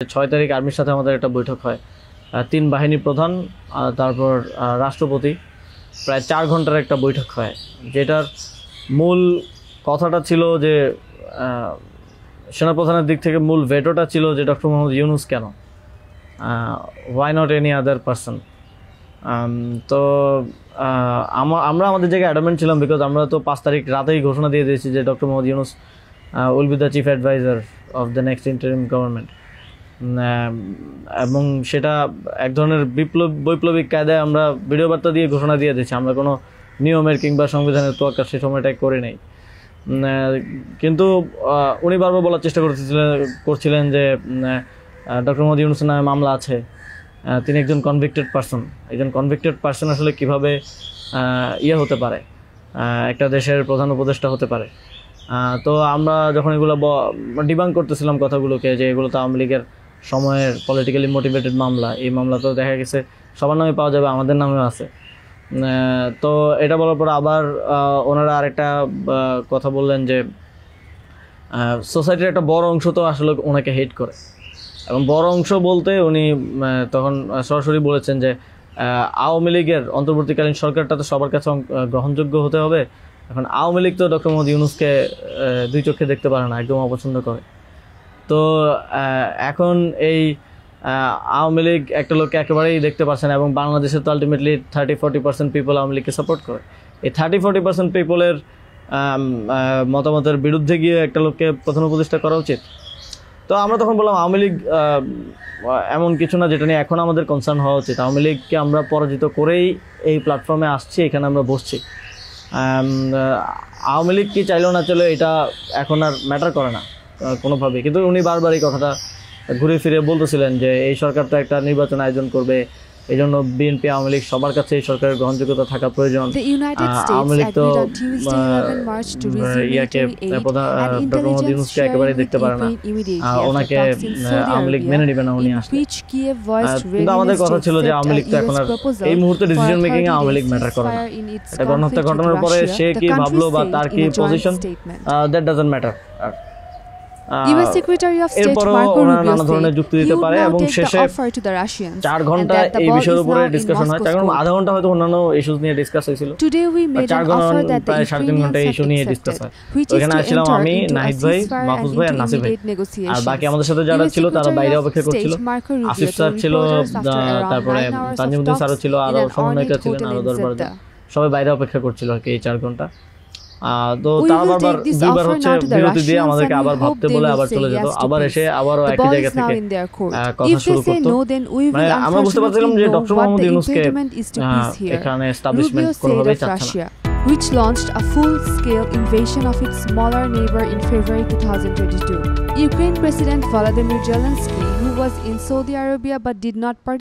6 তারিখ আর্মির সাথে আমাদের একটা বৈঠক হয়। 3 বাহিনী প্রধান তারপর রাষ্ট্রপতি প্রায় 4 ঘন্টার একটা বৈঠক হয়, যেটার মূল কথাটা ছিল যে সেনাপ্রধানের দিক থেকে মূল ভেটোটা ছিল যে ডক্টর মোহাম্মদ ইউনূস কেন, why not any other person. তো আমরা আমাদের জায়গায় অ্যাডামেন্ট ছিলাম, বিকজ আমরা তো 5 তারিখ রাতেই ঘোষণা দিয়ে দিয়েছি যে doctor Mohammad Yunus will be the chief adviser of the next interim government, এবং সেটা এক ধরনের বৈপ্লবিক কায়দায় আমরা ভিডিও বার্তা দিয়ে ঘোষণা দিয়ে দিয়েছি। আমরা কোনো নিয়মের কিংবা সংবিধানের তোয়াক্কা সে সময়টাই করে নেই। কিন্তু উনি বারবার বলার চেষ্টা করছিলেন যে ডক্টর মোহাম্মদ ইউনূসের নামে মামলা আছে, তিনি একজন কনভিক্টেড পারসন। একজন কনভিক্টেড পারসন আসলে কীভাবে হতে পারে, একটা দেশের প্রধান উপদেষ্টা হতে পারে। তো আমরা যখন এগুলো ডিবাঙ্ক করতেছিলাম কথাগুলোকে, যে এগুলো তো আওয়ামী লীগের সময়ের পলিটিক্যালি মোটিভেটেড মামলা, এই মামলা তো দেখা গেছে সবার নামে পাওয়া যাবে, আমাদের নামেও আছে। তো এটা বলার পর আবার ওনারা আরেকটা কথা বললেন যে সোসাইটির একটা বড় অংশ তো আসলে ওনাকে হেট করে, এবং বড় অংশ বলতে উনি তখন সরাসরি বলেছেন যে আওয়ামী লীগের অন্তর্বর্তীকালীন সরকারটা তো সবার কাছে গ্রহণযোগ্য হতে হবে। এখন আওয়ামী লীগ তো ডক্টর মোহাম্মদ ইউনূসকে 2 চোখে দেখতে পারে না, একদম অপছন্দ করে। তো এখন এই আওয়ামী লীগ একটা লোককে একেবারেই দেখতে পারছে না, এবং বাংলাদেশে তো আলটিমেটলি 30-40% পিপল আওয়ামী লীগকে সাপোর্ট করে। এই 30-40% পিপলের মতামতের বিরুদ্ধে গিয়ে একটা লোককে প্রধান উপদেষ্টা করা উচিত। তো আমরা তখন বললাম আওয়ামী লীগ এমন কিছু না যেটা নিয়ে এখন আমাদের কনসার্ন হওয়া উচিত। আওয়ামী লীগকে আমরা পরাজিত করেই এই প্ল্যাটফর্মে আসছি, এখানে আমরা বসছি। আওয়ামী লীগ কি চাইলেও না চলে এটা এখন আর ম্যাটার করে না কোনোভাবেই। কিন্তু উনি বারবার এই কথাটা ঘুরে ফিরে বলতেছিলেন যে এই সরকার তো একটা নির্বাচন আয়োজন করবে, এই জন্য বিএনপি আওয়ামী লীগ সবার কাছে এই সরকারের গ্রহণযোগ্যতা থাকা প্রয়োজন। আওয়ামী লীগ তো ডক্টর মোহাম্মদ ইউনূসকে একেবারেই দেখতে পারে না, ওনাকে আওয়ামী লীগ মেনে নেবে না উনি আসলে। কিন্তু আমাদের কথা ছিল যে আওয়ামী লীগ তো এখন আর এই মুহূর্তে ডিসিশন মেকিং এ আওয়ামী লীগ ম্যাটার করে না। এটা গণহত্যা ঘটনার পরে সে কি ভাবলো বা তার কি position, that doesn't matter. US Secretary of State Marco Rubio said he would now take the offer to the Russians 4 ঘন্টা এই বিষয়ের উপরে ডিসকাশন হয়, কারণ আধা ঘন্টা হয়তো অন্যান্য ইস্যুস নিয়ে ডিসকাস হয়েছিল। Today we made an offer that the Ukrainians have accepted, which is to enter into a ceasefire and into immediate negotiations. আর বাকি আমাদের সাথে যারা ছিল তারা বাইরে অপেক্ষা করছিল। আসিফ স্যার ছিল, তারপরে তানজিমুদ্দিন স্যারও ছিল, আরো সমন্বয়করা ছিলেন, আরো 10-12 সবাই বাইরে অপেক্ষা করছিল আর কি এই 4 ঘন্টা। তো তারা বারবার 2বার হচ্ছে বিরতি দিয়ে আমাদেরকে আবার ভাবতে বলে আবার চলে যেত, আবার এসে আবারও একই জায়গা থেকে কথা শুরু করতো। মানে আমরা বুঝতে পারছিলাম যে ডক্টর মোহাম্মদ ইউনূসকে এখানে এস্টাবলিশমেন্ট কোনোভাবেই চাচ্ছে না। Which launched a full-scale invasion of its smaller neighbor in February 2022. Ukraine President Volodymyr Zelensky, who was in Saudi Arabia but did not participate